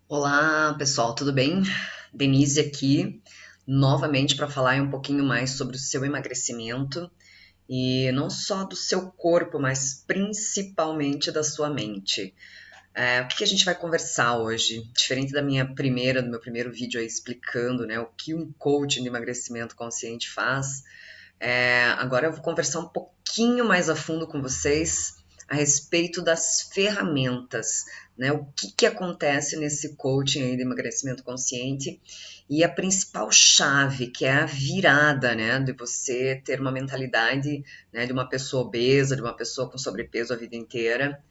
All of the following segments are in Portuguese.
Olá, pessoal, tudo bem? Denise aqui, novamente para falar um pouquinho mais sobre o seu emagrecimento e não só do seu corpo, mas principalmente da sua mente. O que a gente vai conversar hoje? Diferente do meu primeiro vídeo aí explicando, né, o que um coach de emagrecimento consciente faz, agora eu vou conversar um pouquinho mais a fundo com vocês a respeito das ferramentas, né? O que acontece nesse coaching aí de emagrecimento consciente e a principal chave, que é a virada, né? De você ter uma mentalidade, né, de uma pessoa obesa, de uma pessoa com sobrepeso a vida inteira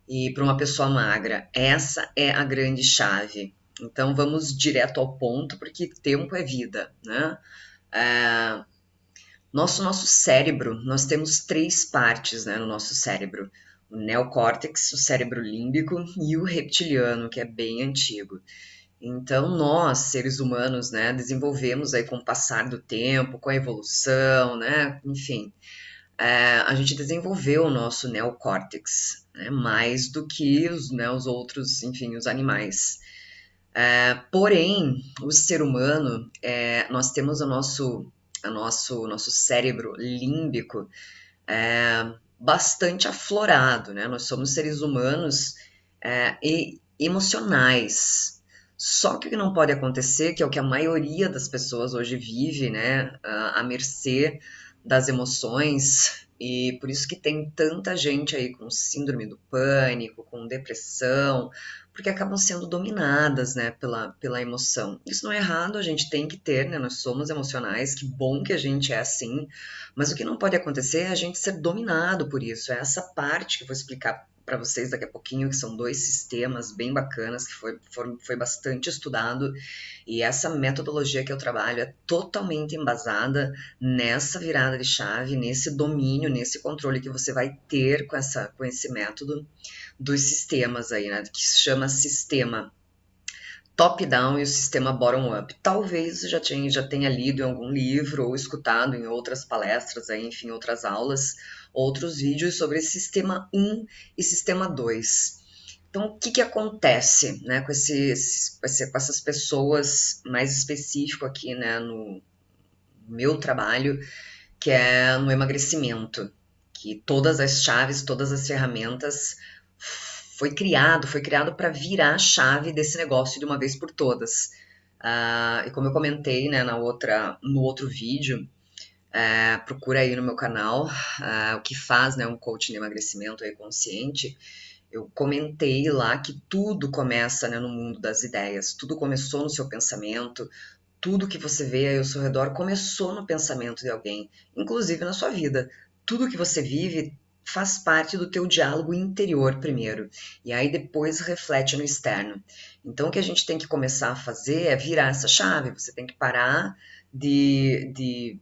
e para uma pessoa magra. Essa é a grande chave. Então vamos direto ao ponto, porque tempo é vida, né? É, nosso cérebro, nós temos três partes, né, no nosso cérebro. O neocórtex, o cérebro límbico e o reptiliano, que é bem antigo. Então, nós, seres humanos, né, desenvolvemos aí com o passar do tempo, com a evolução, né, enfim, a gente desenvolveu o nosso neocórtex, né, mais do que os outros, enfim, os animais. Porém, o ser humano, nós temos nosso cérebro límbico bastante aflorado, né? Nós somos seres humanos e emocionais. Só que o que não pode acontecer, que é o que a maioria das pessoas hoje vive, né, à mercê das emoções, e por isso que tem tanta gente aí com síndrome do pânico, com depressão, porque acabam sendo dominadas, né, pela emoção. Isso não é errado, a gente tem que ter, né, nós somos emocionais, que bom que a gente é assim, mas o que não pode acontecer é a gente ser dominado por isso. É essa parte que eu vou explicar para vocês daqui a pouquinho, que são dois sistemas bem bacanas, que foi bastante estudado, e essa metodologia que eu trabalho é totalmente embasada nessa virada de chave, nesse domínio, nesse controle que você vai ter com esse método dos sistemas aí, né, que se chama sistema top-down e o sistema bottom-up. Talvez você já tenha lido em algum livro ou escutado em outras palestras, aí, enfim, outras aulas, outros vídeos sobre sistema 1 e sistema 2. Então, o que acontece, né, com essas pessoas, mais específico aqui, né, no meu trabalho, que é no emagrecimento, que todas as chaves, todas as ferramentas foi criado para virar a chave desse negócio de uma vez por todas. E como eu comentei, né, no outro vídeo, procura aí no meu canal o que faz, né, um coaching de emagrecimento aí consciente. Eu comentei lá que tudo começa, né, no mundo das ideias, tudo começou no seu pensamento, tudo que você vê aí ao seu redor começou no pensamento de alguém, inclusive na sua vida. Tudo que você vive faz parte do teu diálogo interior primeiro, e aí depois reflete no externo. Então o que a gente tem que começar a fazer é virar essa chave, você tem que parar de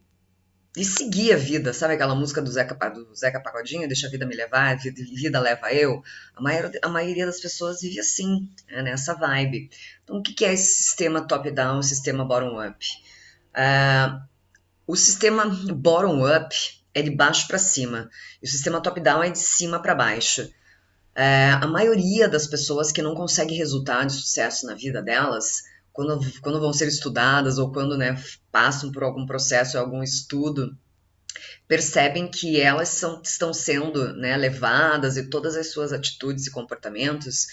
seguir a vida, sabe aquela música do Zeca Pagodinho, deixa a vida me levar, a vida leva eu? A maioria das pessoas vive assim, né, nessa vibe. Então, o que é esse sistema top-down, sistema bottom-up? O sistema bottom-up é de baixo para cima, e o sistema top-down é de cima para baixo. A maioria das pessoas que não consegue resultado de sucesso na vida delas, quando vão ser estudadas ou quando, né, passam por algum processo, algum estudo, percebem que estão sendo, né, levadas e todas as suas atitudes e comportamentos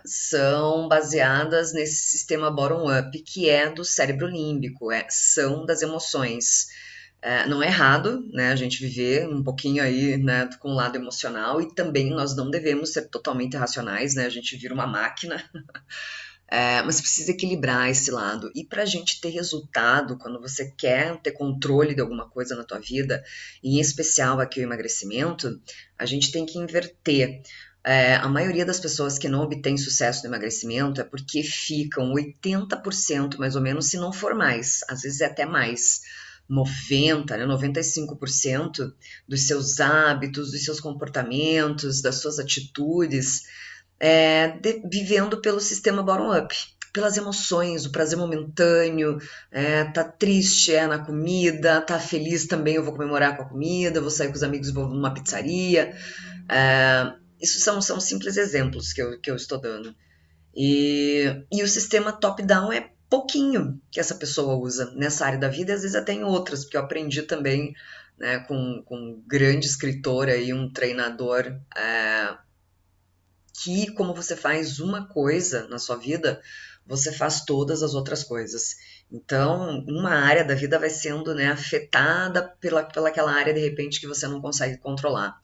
são baseadas nesse sistema bottom-up, que é do cérebro límbico, são das emoções. Não é errado, né, a gente viver um pouquinho aí, né, com o lado emocional, e também nós não devemos ser totalmente racionais, né, a gente vira uma máquina, mas precisa equilibrar esse lado. E para a gente ter resultado, quando você quer ter controle de alguma coisa na tua vida, e em especial aqui o emagrecimento, a gente tem que inverter. A maioria das pessoas que não obtém sucesso no emagrecimento é porque ficam 80% mais ou menos, se não for mais, às vezes é até mais. 90, né, 95% dos seus hábitos, dos seus comportamentos, das suas atitudes, vivendo pelo sistema bottom-up, pelas emoções, o prazer momentâneo, tá triste, na comida, tá feliz também, eu vou comemorar com a comida, vou sair com os amigos, vou numa pizzaria. Isso são simples exemplos que eu estou dando. E o sistema top-down é pouquinho que essa pessoa usa nessa área da vida, e às vezes até em outras, porque eu aprendi também, né, com um grande escritor aí, um treinador, que como você faz uma coisa na sua vida, você faz todas as outras coisas. Então, uma área da vida vai sendo, né, afetada pela aquela área, de repente, que você não consegue controlar.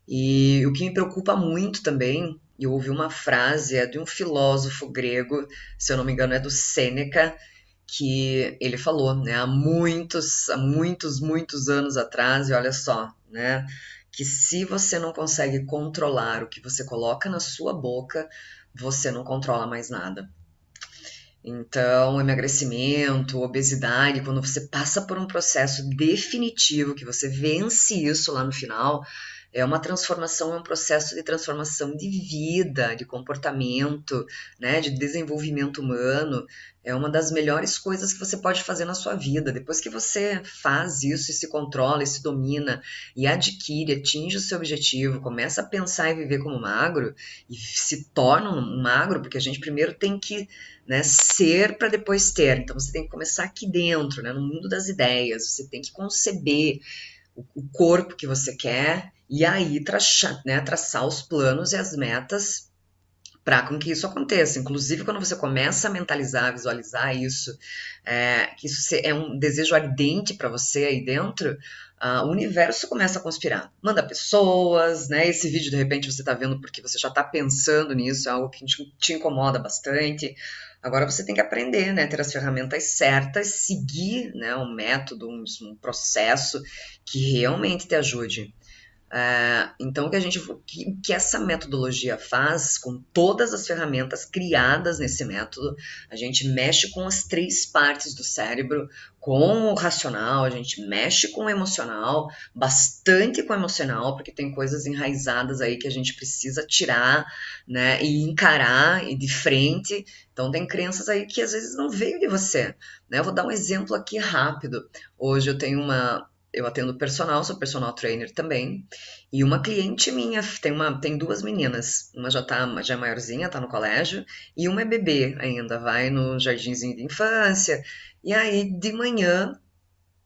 E o que me preocupa muito também, eu ouvi uma frase, é de um filósofo grego, se eu não me engano é do Sêneca, que ele falou, né, muitos anos atrás, e olha só, né, que se você não consegue controlar o que você coloca na sua boca, você não controla mais nada. Então, emagrecimento, obesidade, quando você passa por um processo definitivo, que você vence isso lá no final, é uma transformação, é um processo de transformação de vida, de comportamento, né, de desenvolvimento humano. É uma das melhores coisas que você pode fazer na sua vida. Depois que você faz isso e se controla e se domina e adquire, atinge o seu objetivo, começa a pensar e viver como magro e se torna um magro, porque a gente primeiro tem que, né, ser para depois ter. Então você tem que começar aqui dentro, né, no mundo das ideias. Você tem que conceber o corpo que você quer e aí traçar, né, traçar os planos e as metas para com que isso aconteça. Inclusive, quando você começa a mentalizar, visualizar isso, que isso é um desejo ardente para você aí dentro, o universo começa a conspirar. Manda pessoas, né? Esse vídeo, de repente, você está vendo porque você já está pensando nisso, é algo que te incomoda bastante. Agora você tem que aprender, né? Ter as ferramentas certas, seguir, né, um método, um processo que realmente te ajude. Então, o que essa metodologia faz com todas as ferramentas criadas nesse método, a gente mexe com as três partes do cérebro, com o racional, a gente mexe com o emocional, bastante com o emocional, porque tem coisas enraizadas aí que a gente precisa tirar, né, e encarar e de frente. Então, tem crenças aí que às vezes não veio de você, né? Eu vou dar um exemplo aqui rápido. Hoje eu atendo personal, sou personal trainer também, e uma cliente minha tem duas meninas, uma já é maiorzinha, tá no colégio, e uma é bebê ainda, vai no jardinzinho de infância. E aí de manhã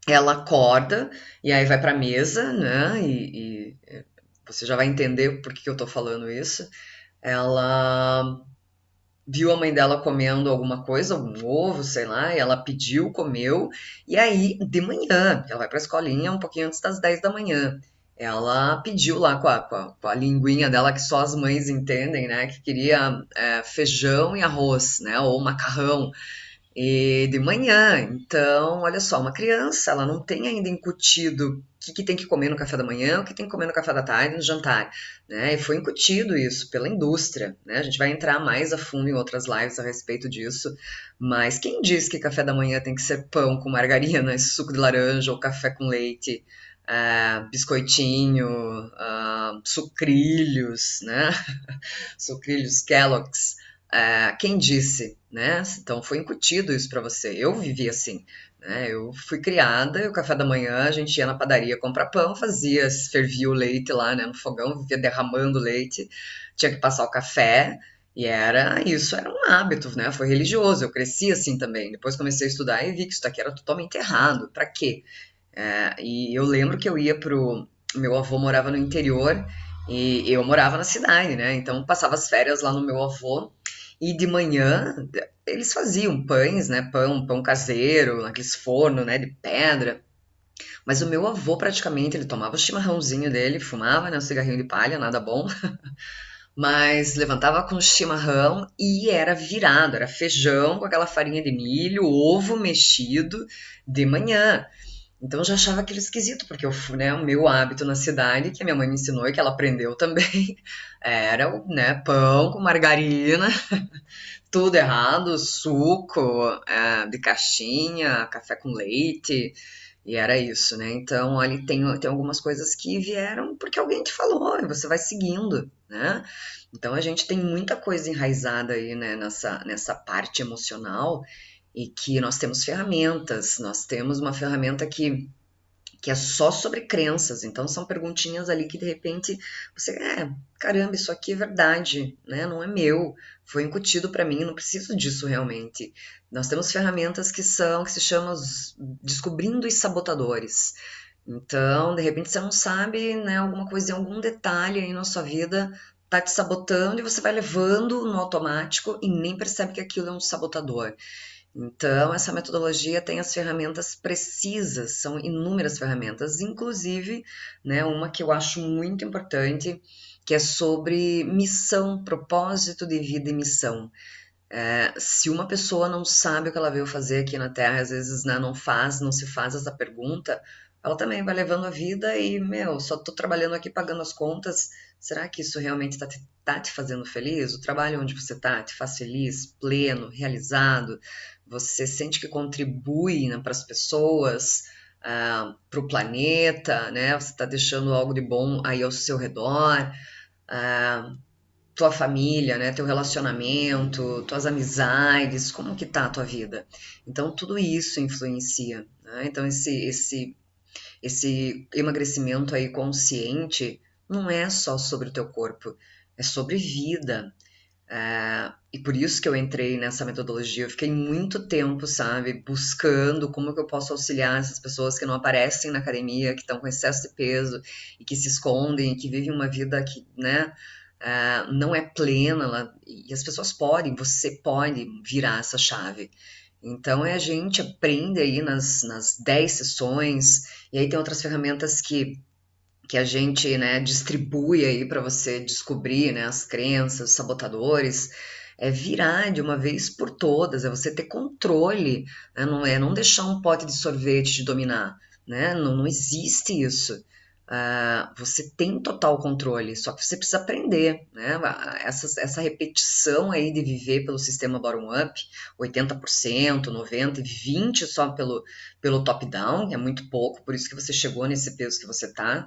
ela acorda e aí vai pra mesa, né? E você já vai entender por que eu tô falando isso. Ela viu a mãe dela comendo alguma coisa, algum ovo, sei lá, e ela pediu, comeu, e aí, de manhã, ela vai pra escolinha um pouquinho antes das 10 da manhã, ela pediu lá com a linguinha dela, que só as mães entendem, né, que queria feijão e arroz, né, ou macarrão, e de manhã. Então, olha só, uma criança, ela não tem ainda incutido o que tem que comer no café da manhã, o que tem que comer no café da tarde, no jantar, né? E foi incutido isso pela indústria, né? A gente vai entrar mais a fundo em outras lives a respeito disso, mas quem diz que café da manhã tem que ser pão com margarina, suco de laranja ou café com leite, biscoitinho, sucrilhos, né? Sucrilhos Kellogg's. Quem disse, né? Então foi incutido isso para você. Eu vivi assim, né? Eu fui criada, e o café da manhã a gente ia na padaria comprar pão, fervia o leite lá, né, no fogão, vivia derramando leite, tinha que passar o café. E isso era um hábito, né? Foi religioso. Eu cresci assim também. Depois comecei a estudar e vi que isso daqui era totalmente errado. Para quê? E eu lembro que eu ia pro. Meu avô morava no interior e eu morava na cidade, né? Então passava as férias lá no meu avô e de manhã eles faziam pães, né? Pão caseiro, naqueles fornos, né? De pedra. Mas o meu avô praticamente ele tomava o chimarrãozinho dele, fumava, né? Um cigarrinho de palha, nada bom. Mas levantava com o chimarrão e era virado, era feijão com aquela farinha de milho, ovo mexido de manhã. Então eu já achava aquilo esquisito, porque né, o meu hábito na cidade, que a minha mãe me ensinou e que ela aprendeu também, era o, né, pão com margarina, tudo errado, suco de caixinha, café com leite, e era isso, né? Então ali tem algumas coisas que vieram porque alguém te falou, e você vai seguindo, né? Então a gente tem muita coisa enraizada aí, né, nessa parte emocional, e que nós temos ferramentas, nós temos uma ferramenta que que é só sobre crenças. Então são perguntinhas ali que de repente você, caramba, isso aqui é verdade, né? Não é meu, foi incutido para mim, não preciso disso realmente. Nós temos ferramentas que se chamam descobrindo os sabotadores. Então, de repente você não sabe, né, alguma coisa, algum detalhe aí na sua vida tá te sabotando e você vai levando no automático e nem percebe que aquilo é um sabotador. Então, essa metodologia tem as ferramentas precisas, são inúmeras ferramentas, inclusive, né, uma que eu acho muito importante, que é sobre missão, propósito de vida e missão. Se uma pessoa não sabe o que ela veio fazer aqui na Terra, às vezes, né, não se faz essa pergunta, ela também vai levando a vida e, meu, só tô trabalhando aqui pagando as contas. Será que isso realmente tá te fazendo feliz? O trabalho onde você tá te faz feliz, pleno, realizado? Você sente que contribui, né, para as pessoas, para o planeta, né? Você está deixando algo de bom aí ao seu redor? Ah, tua família, né, teu relacionamento, tuas amizades, como que tá a tua vida? Então tudo isso influencia, né? Então esse emagrecimento aí consciente não é só sobre o teu corpo, é sobre vida. E por isso que eu entrei nessa metodologia. Eu fiquei muito tempo, sabe, buscando como que eu posso auxiliar essas pessoas que não aparecem na academia, que estão com excesso de peso e que se escondem, e que vivem uma vida que, né, não é plena. E as pessoas podem, você pode virar essa chave. Então, a gente aprende aí nas 10 sessões, e aí tem outras ferramentas que a gente, né, distribui aí para você descobrir, né, as crenças, os sabotadores, é virar de uma vez por todas, é você ter controle, né, não é não deixar um pote de sorvete te dominar, né, não existe isso. Você tem total controle, só que você precisa aprender, né? Essa repetição aí de viver pelo sistema bottom-up, 80%, 90% e 20% só pelo top-down, que é muito pouco, por isso que você chegou nesse peso que você tá.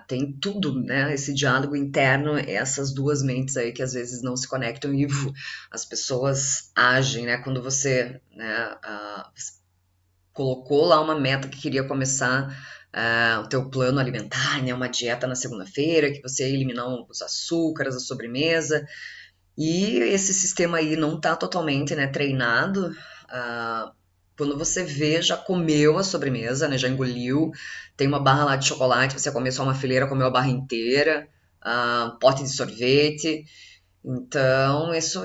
Tem tudo, né? Esse diálogo interno, essas duas mentes aí que às vezes não se conectam e as pessoas agem, né? Quando você, né, colocou lá uma meta que queria começar o teu plano alimentar, né? Uma dieta na segunda-feira, que você ia eliminar os açúcares, a sobremesa, e esse sistema aí não está totalmente, né, treinado. Quando você vê, já comeu a sobremesa, né, já engoliu, tem uma barra lá de chocolate, você comeu só uma fileira, comeu a barra inteira, pote de sorvete. Então, isso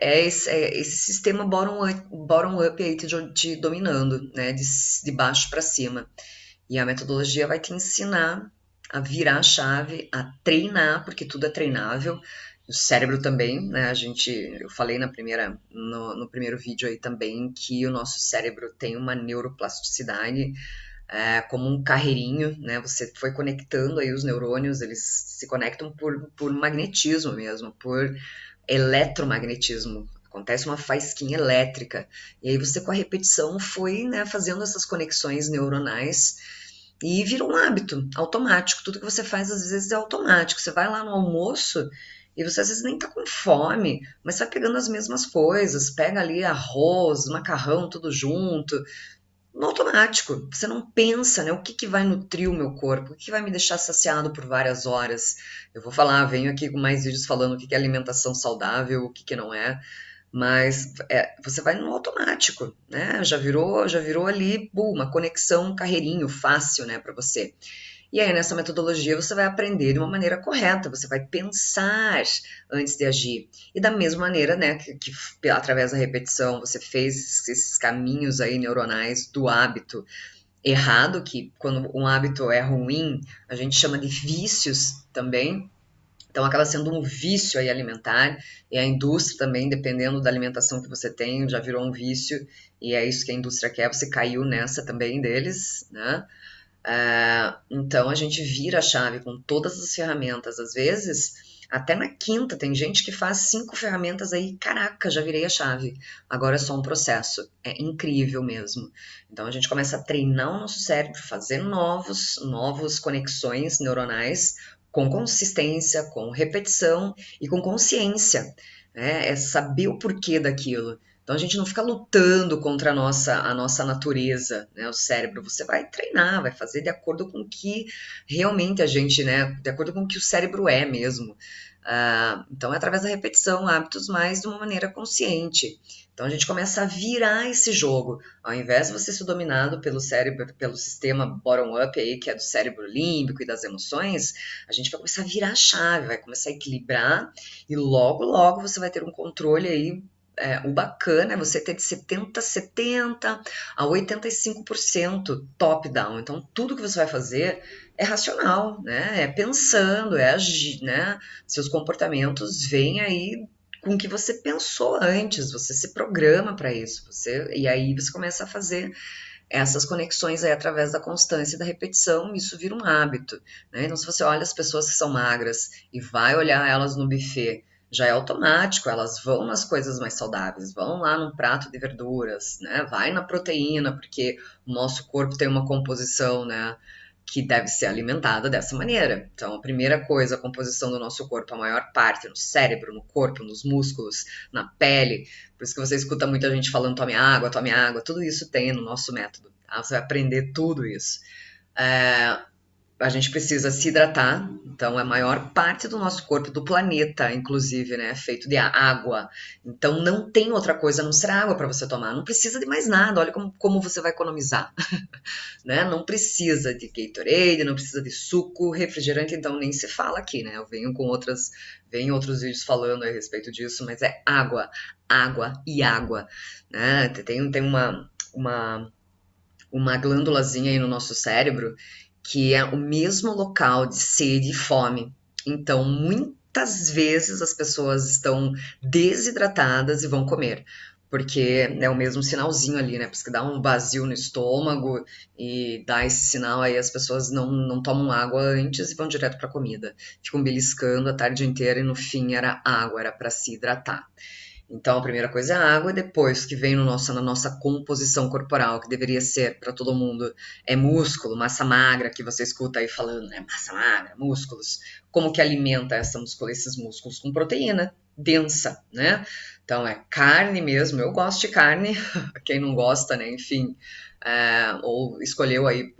é esse sistema bottom up aí te dominando, né, de baixo para cima. E a metodologia vai te ensinar a virar a chave, a treinar, porque tudo é treinável. O cérebro também, né? Eu falei no primeiro vídeo aí também que o nosso cérebro tem uma neuroplasticidade, como um carreirinho, né? Você foi conectando aí os neurônios, eles se conectam por magnetismo mesmo, por eletromagnetismo. Acontece uma faísquinha elétrica. E aí você, com a repetição, foi, né, fazendo essas conexões neuronais e vira um hábito automático. Tudo que você faz, às vezes, é automático. Você vai lá no almoço e você, às vezes, nem tá com fome, mas vai pegando as mesmas coisas. Pega ali arroz, macarrão, tudo junto no automático. Você não pensa, né? O que vai nutrir o meu corpo? O que vai me deixar saciado por várias horas? Eu vou falar, venho aqui com mais vídeos falando o que é alimentação saudável, o que não é. Mas você vai no automático, né? Já virou ali, uma conexão, um carreirinho fácil, né, para você. E aí, nessa metodologia, você vai aprender de uma maneira correta, você vai pensar antes de agir. E da mesma maneira, né, que através da repetição você fez esses caminhos aí neuronais do hábito errado, que quando um hábito é ruim, a gente chama de vícios também. Então acaba sendo um vício aí alimentar, e a indústria também, dependendo da alimentação que você tem, já virou um vício, e é isso que a indústria quer, você caiu nessa também deles, né? Então a gente vira a chave com todas as ferramentas. Às vezes, até na quinta, tem gente que faz 5 ferramentas aí, caraca, já virei a chave. Agora é só um processo. É incrível mesmo. Então a gente começa a treinar o nosso cérebro, fazer novos conexões neuronais com consistência, com repetição e com consciência. Né? É saber o porquê daquilo. Então a gente não fica lutando contra a nossa natureza, né? O cérebro, você vai treinar, vai fazer de acordo com o que realmente a gente, né? De acordo com o que o cérebro é mesmo. Então é através da repetição, hábitos mais de uma maneira consciente. Então a gente começa a virar esse jogo. Ao invés de você ser dominado pelo cérebro, pelo sistema bottom-up aí, que é do cérebro límbico e das emoções, a gente vai começar a virar a chave, vai começar a equilibrar e logo, logo você vai ter um controle aí. O bacana é você ter de 70 a 85% top-down. Então, tudo que você vai fazer é racional, né? É pensando, é agir, né? Seus comportamentos vêm aí com o que você pensou antes, você se programa para isso, e aí você começa a fazer essas conexões aí através da constância e da repetição, isso vira um hábito, né? Então, se você olha as pessoas que são magras e vai olhar elas no buffet, já é automático, elas vão nas coisas mais saudáveis, vão lá num prato de verduras, né? Vai na proteína, porque o nosso corpo tem uma composição, né? Que deve ser alimentada dessa maneira. Então, a primeira coisa, a composição do nosso corpo, a maior parte no cérebro, no corpo, nos músculos, na pele. Por isso que você escuta muita gente falando tome água, tudo isso tem no nosso método. Tá? Você vai aprender tudo isso. É, a gente precisa se hidratar, então a maior parte do nosso corpo, do planeta, inclusive, né, é feito de água. Então não tem outra coisa a não ser água para você tomar. Não precisa de mais nada. Olha como você vai economizar. Né? Não precisa de Gatorade, não precisa de suco, refrigerante, então nem se fala aqui, né? Eu venho outros vídeos falando a respeito disso, mas é água, água e água, né? Tem uma glândulazinha aí no nosso cérebro que é o mesmo local de sede e fome. Então, muitas vezes as pessoas estão desidratadas e vão comer, porque é o mesmo sinalzinho ali, né? Porque dá um vazio no estômago e dá esse sinal aí, as pessoas não tomam água antes e vão direto para a comida. Ficam beliscando a tarde inteira e no fim era água, era para se hidratar. Então, a primeira coisa é a água, e depois que vem no na nossa composição corporal, que deveria ser para todo mundo, é músculo, massa magra, que você escuta aí falando, né? Massa magra, músculos. Como que alimenta esses músculos? Com proteína densa, né? Então, é carne mesmo. Eu gosto de carne, quem não gosta, né? Enfim, ou escolheu aí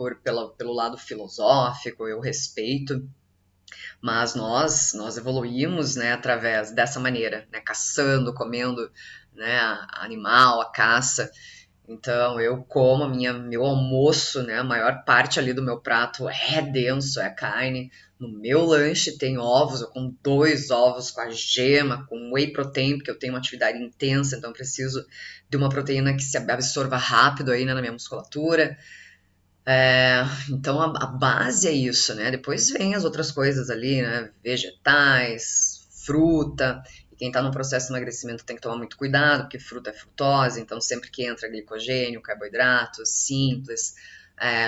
pelo lado filosófico, eu respeito. Mas nós evoluímos, né, através dessa maneira, né, caçando, comendo, né, animal, a caça. Então eu como meu almoço, né, a maior parte ali do meu prato é denso, é carne. No meu lanche tem ovos, eu como 2 ovos com a gema, com whey protein, porque eu tenho uma atividade intensa, então eu preciso de uma proteína que se absorva rápido aí, né, na minha musculatura. Então a base é isso, né? Depois vem as outras coisas ali, né? Vegetais, fruta. E quem está no processo de emagrecimento tem que tomar muito cuidado, porque fruta é frutose, então sempre que entra glicogênio, carboidratos simples,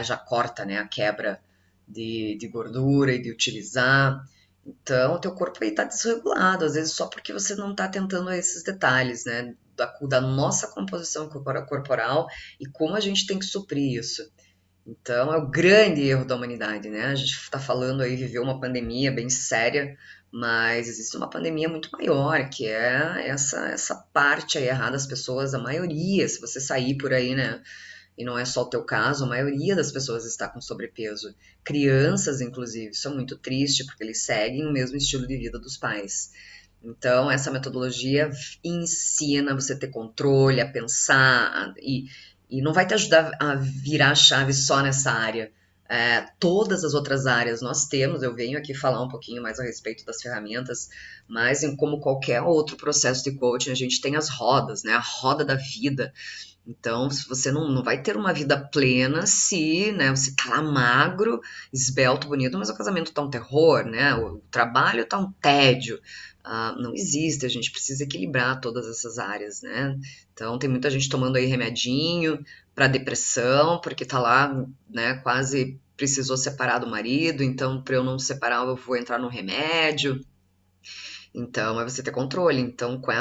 já corta, né, a quebra de gordura e de utilizar. Então, o teu corpo aí está desregulado, às vezes só porque você não está atentando a esses detalhes, né? Da nossa composição corporal e como a gente tem que suprir isso. Então, é o grande erro da humanidade, né? A gente está falando aí, viveu uma pandemia bem séria, mas existe uma pandemia muito maior, que é essa parte aí errada das pessoas, a maioria, se você sair por aí, né? E não é só o teu caso, a maioria das pessoas está com sobrepeso. Crianças, inclusive, isso é muito triste, porque eles seguem o mesmo estilo de vida dos pais. Então, essa metodologia ensina você a ter controle, a pensar, e não vai te ajudar a virar a chave só nessa área. Todas as outras áreas nós temos, eu venho aqui falar um pouquinho mais a respeito das ferramentas, mas como qualquer outro processo de coaching, a gente tem as rodas, né? A roda da vida. Então, se você não vai ter uma vida plena se, né, você tá lá magro, esbelto, bonito, mas o casamento tá um terror, né? O trabalho tá um tédio. Não existe, a gente precisa equilibrar todas essas áreas, né? Então, tem muita gente tomando aí remedinho para depressão, porque tá lá, né, quase precisou separar do marido, então para eu não separar eu vou entrar no remédio. Então, é você ter controle. Então, com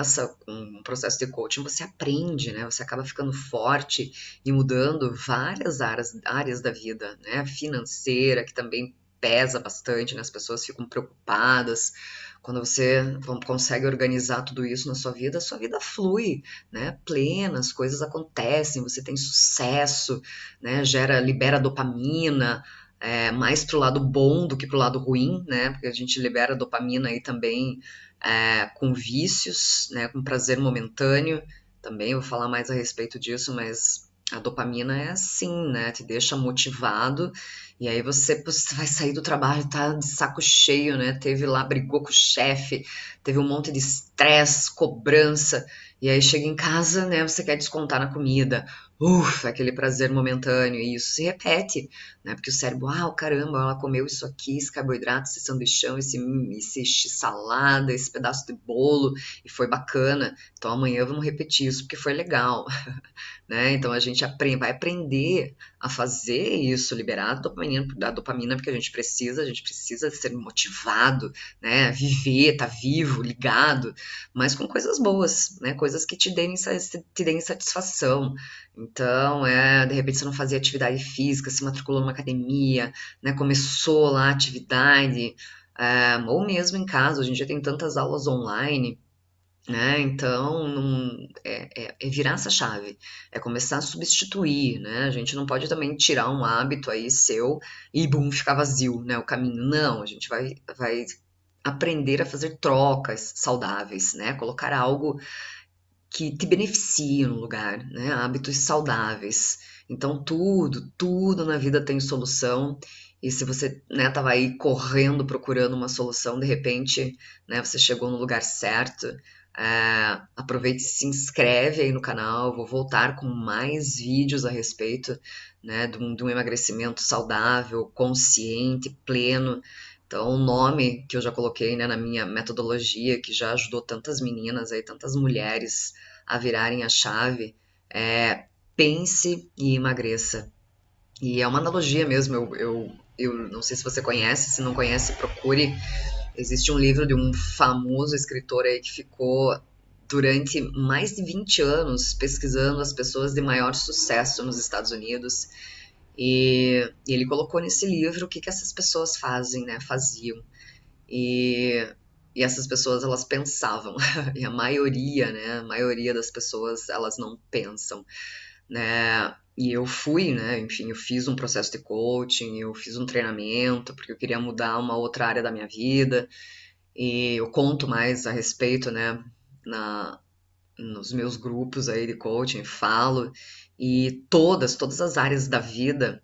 um processo de coaching, você aprende, né? Você acaba ficando forte e mudando várias áreas da vida, né? Financeira, que também pesa bastante, né? As pessoas ficam preocupadas. Quando você consegue organizar tudo isso na sua vida flui, né? Plena, as coisas acontecem, você tem sucesso, né? Libera dopamina, mais pro lado bom do que pro lado ruim, né? Porque a gente libera dopamina aí também com vícios, né? Com prazer momentâneo. Também vou falar mais a respeito disso, mas a dopamina é assim, né? Te deixa motivado e aí você vai sair do trabalho, tá de saco cheio, né? Teve lá, brigou com o chefe, teve um monte de estresse, cobrança, e aí chega em casa, né? Você quer descontar na comida. Aquele prazer momentâneo, e isso se repete, né? Porque o cérebro, caramba, ela comeu isso aqui, esse carboidrato, esse sanduichão, esse salada, esse pedaço de bolo, e foi bacana. Então amanhã vamos repetir isso porque foi legal. Né? Então vai aprender a fazer isso, liberar a dopamina porque a gente precisa ser motivado, né? Viver, tá vivo, ligado, mas com coisas boas, né? Coisas que te deem satisfação. Então, de repente você não fazia atividade física, se matriculou numa academia, né? Começou lá a atividade, ou mesmo em casa, hoje em dia tem tantas aulas online, né? Então, é virar essa chave, é começar a substituir, né? A gente não pode também tirar um hábito aí seu e bum, ficar vazio, né? O caminho. Não, a gente vai aprender a fazer trocas saudáveis, né? Colocar algo que te beneficie no lugar, né? Hábitos saudáveis. Então, tudo na vida tem solução. E se você, né, tava aí correndo procurando uma solução, de repente, né, você chegou no lugar certo. Aproveite e se inscreve aí no canal. Vou voltar com mais vídeos a respeito, né, de um emagrecimento saudável, consciente, pleno. Então, o nome que eu já coloquei, né, na minha metodologia, que já ajudou tantas meninas aí, tantas mulheres a virarem a chave, é pense e emagreça. E é uma analogia mesmo, eu não sei se você conhece, se não conhece, procure. Existe um livro de um famoso escritor aí que ficou durante mais de 20 anos pesquisando as pessoas de maior sucesso nos Estados Unidos. E ele colocou nesse livro o que essas pessoas fazem, né? Faziam. E, e essas pessoas, elas pensavam. E a maioria, né? A maioria das pessoas, elas não pensam, né? E eu fui, né? Enfim, eu fiz um processo de coaching, eu fiz um treinamento, porque eu queria mudar uma outra área da minha vida. E eu conto mais a respeito, né? Na, nos meus grupos aí de coaching, falo. E todas as áreas da vida,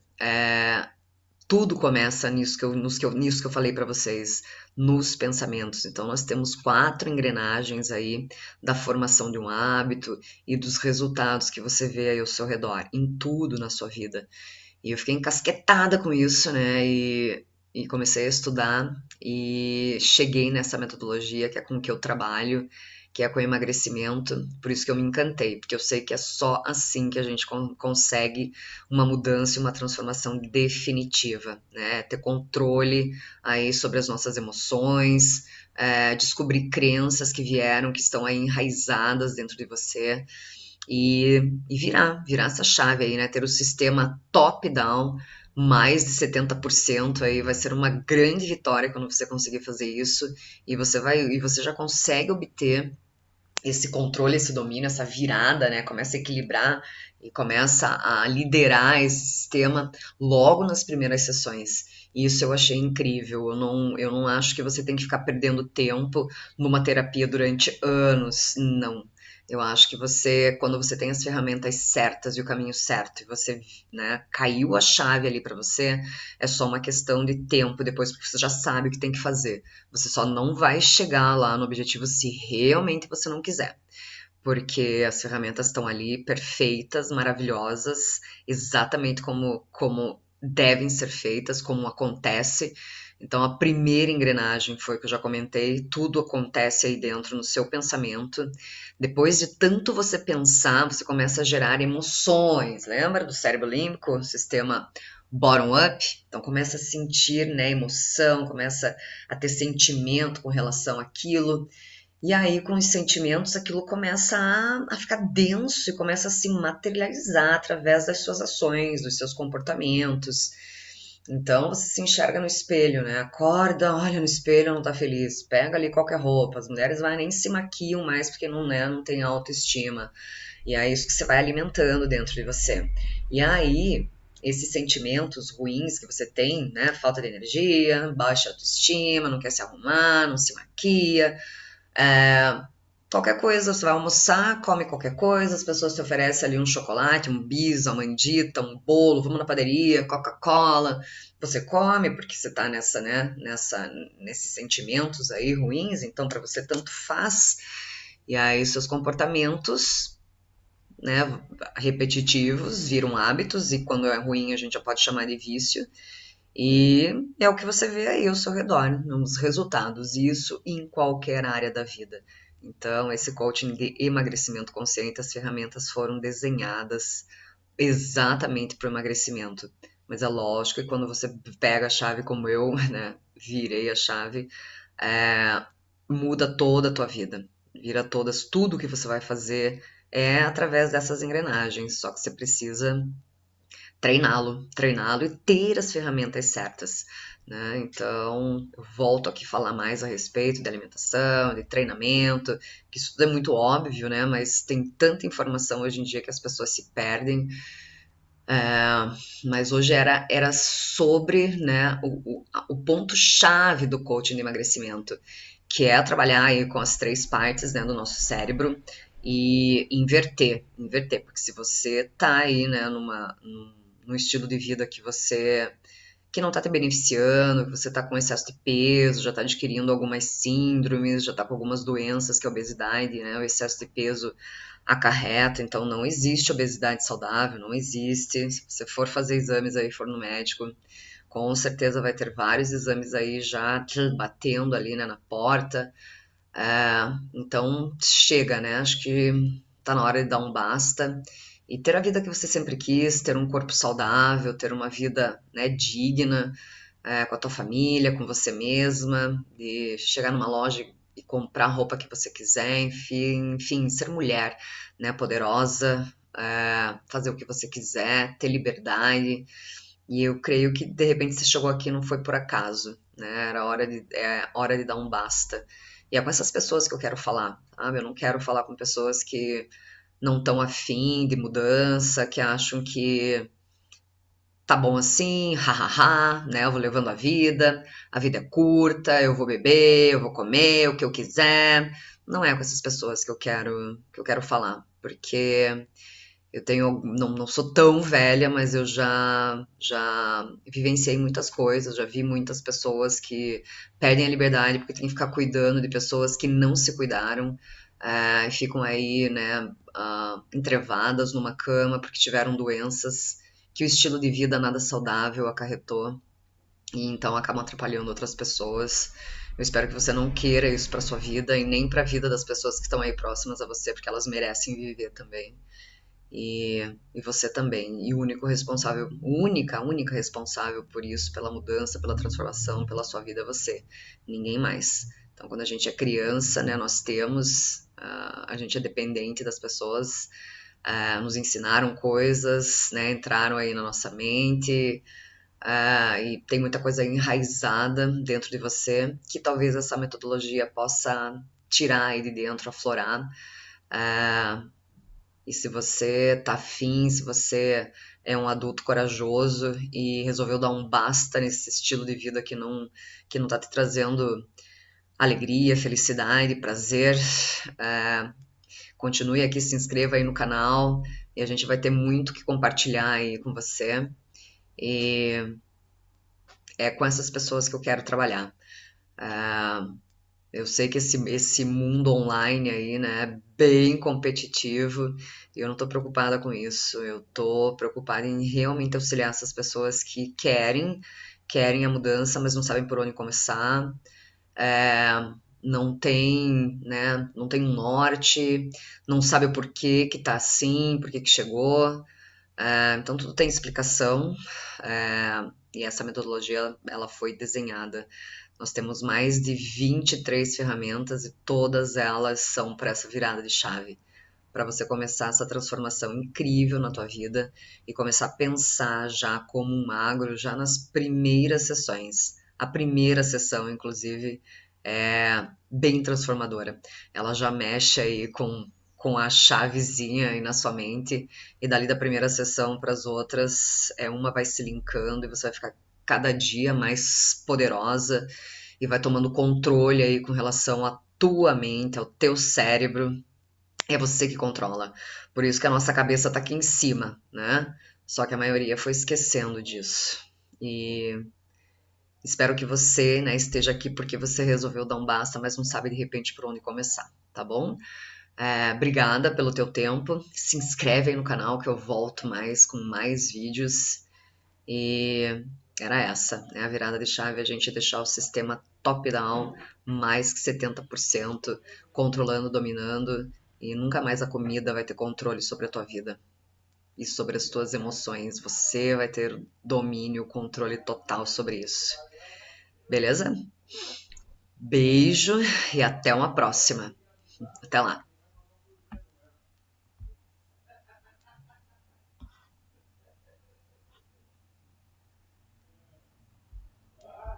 tudo começa nisso que eu falei para vocês, nos pensamentos. Então, nós temos 4 engrenagens aí da formação de um hábito e dos resultados que você vê aí ao seu redor, em tudo na sua vida. E eu fiquei encasquetada com isso, né? E comecei a estudar e cheguei nessa metodologia que é com que eu trabalho, que é com emagrecimento. Por isso que eu me encantei, porque eu sei que é só assim que a gente consegue uma mudança e uma transformação definitiva, né? Ter controle aí sobre as nossas emoções, descobrir crenças que vieram, que estão aí enraizadas dentro de você e virar essa chave aí, né? Ter o sistema top-down, mais de 70% aí vai ser uma grande vitória quando você conseguir fazer isso e você já consegue obter esse controle, esse domínio, essa virada, né? Começa a equilibrar e começa a liderar esse sistema logo nas primeiras sessões. E isso eu achei incrível. Eu não acho que você tem que ficar perdendo tempo numa terapia durante anos. Não. Eu acho que quando você tem as ferramentas certas e o caminho certo, e você, né, caiu a chave ali para você, é só uma questão de tempo depois, porque você já sabe o que tem que fazer. Você só não vai chegar lá no objetivo se realmente você não quiser. Porque as ferramentas estão ali perfeitas, maravilhosas, exatamente como devem ser feitas, como acontece. Então, a primeira engrenagem foi o que eu já comentei: tudo acontece aí dentro no seu pensamento. Depois de tanto você pensar, você começa a gerar emoções. Lembra do cérebro límbico, sistema bottom-up? Então, começa a sentir, né, emoção, começa a ter sentimento com relação àquilo. E aí, com os sentimentos, aquilo começa a ficar denso e começa a se materializar através das suas ações, dos seus comportamentos. Então você se enxerga no espelho, né? Acorda, olha no espelho, não tá feliz. Pega ali qualquer roupa. As mulheres vai nem se maquiam mais porque não, né, não tem autoestima. E é isso que você vai alimentando dentro de você. E aí, esses sentimentos ruins que você tem, né? Falta de energia, baixa autoestima, não quer se arrumar, não se maquia, é, qualquer coisa, você vai almoçar, come qualquer coisa, as pessoas te oferecem ali um chocolate, um bis, uma mandita, um bolo, vamos na padaria, Coca-Cola. Você come porque você tá nessa, né, nesses sentimentos aí ruins, então para você tanto faz. E aí seus comportamentos, né, repetitivos viram hábitos e quando é ruim a gente já pode chamar de vício. E é o que você vê aí ao seu redor, nos resultados, isso em qualquer área da vida. Então, esse coaching de emagrecimento consciente, as ferramentas foram desenhadas exatamente para o emagrecimento. Mas é lógico que quando você pega a chave como eu, né, virei a chave, é, muda toda a tua vida. Vira todas, tudo que você vai fazer é através dessas engrenagens. Só que você precisa treiná-lo e ter as ferramentas certas, né? Então, eu volto aqui a falar mais a respeito de alimentação, de treinamento, que isso tudo é muito óbvio, né? Mas tem tanta informação hoje em dia que as pessoas se perdem. Mas hoje era sobre, né, o ponto-chave do coaching de emagrecimento, que é trabalhar aí com as três partes, né, do nosso cérebro e inverter, porque se você tá aí, né, num estilo de vida que não está te beneficiando, que você está com excesso de peso, já está adquirindo algumas síndromes, já está com algumas doenças que a obesidade, né, o excesso de peso acarreta, então não existe obesidade saudável, não existe. Se você for fazer exames aí, for no médico, com certeza vai ter vários exames aí já batendo ali, né, na porta. Então chega, né? Acho que tá na hora de dar um basta e ter a vida que você sempre quis, ter um corpo saudável, ter uma vida, né, digna, com a tua família, com você mesma, de chegar numa loja e comprar a roupa que você quiser, enfim, ser mulher, né, poderosa, fazer o que você quiser, ter liberdade. E eu creio que de repente você chegou aqui não foi por acaso, né? Era hora de dar um basta. E é com essas pessoas que eu quero falar, sabe? Eu não quero falar com pessoas que não estão afim de mudança, que acham que tá bom assim, hahaha, né? Eu vou levando a vida é curta, eu vou beber, eu vou comer o que eu quiser. Não é com essas pessoas que eu quero falar, porque eu tenho, não sou tão velha, mas eu já vivenciei muitas coisas, já vi muitas pessoas que perdem a liberdade porque tem que ficar cuidando de pessoas que não se cuidaram, e ficam aí, né, entrevadas numa cama porque tiveram doenças que o estilo de vida nada saudável acarretou e então acabam atrapalhando outras pessoas. Eu espero que você não queira isso para sua vida e nem para a vida das pessoas que estão aí próximas a você, porque elas merecem viver também. E você também. E o único responsável, a única responsável por isso, pela mudança, pela transformação, pela sua vida é você. Ninguém mais. Então, quando a gente é criança, né, nós temos, a gente é dependente das pessoas, nos ensinaram coisas, né, entraram aí na nossa mente, e tem muita coisa enraizada dentro de você que talvez essa metodologia possa tirar aí de dentro, aflorar. Ah, e se você tá afim, se você é um adulto corajoso e resolveu dar um basta nesse estilo de vida que não tá te trazendo alegria, felicidade, prazer, é, continue aqui, se inscreva aí no canal e a gente vai ter muito que compartilhar aí com você. E é com essas pessoas que eu quero trabalhar. Eu sei que esse mundo online aí, né, é bem competitivo e eu não tô preocupada com isso. Eu tô preocupada em realmente auxiliar essas pessoas que querem a mudança, mas não sabem por onde começar. É, não tem, né, não tem um norte, não sabe o porquê que tá assim, por que que chegou. Então tudo tem explicação, e essa metodologia ela foi desenhada. Nós temos mais de 23 ferramentas e todas elas são para essa virada de chave, para você começar essa transformação incrível na tua vida e começar a pensar já como um magro já nas primeiras sessões. A primeira sessão, inclusive, é bem transformadora. Ela já mexe aí com a chavezinha aí na sua mente, e dali da primeira sessão para as outras, uma vai se linkando e você vai ficar cada dia mais poderosa e vai tomando controle aí com relação à tua mente, ao teu cérebro. É você que controla. Por isso que a nossa cabeça tá aqui em cima, né? Só que a maioria foi esquecendo disso. E espero que você, né, esteja aqui porque você resolveu dar um basta, mas não sabe de repente por onde começar, tá bom? Obrigada pelo teu tempo. Se inscreve aí no canal que eu volto mais com mais vídeos. E era essa, né? A virada de chave, a gente deixar o sistema top-down mais que 70% controlando, dominando, e nunca mais a comida vai ter controle sobre a tua vida e sobre as tuas emoções. Você vai ter domínio, controle total sobre isso. Beleza? Beijo e até uma próxima. Até lá.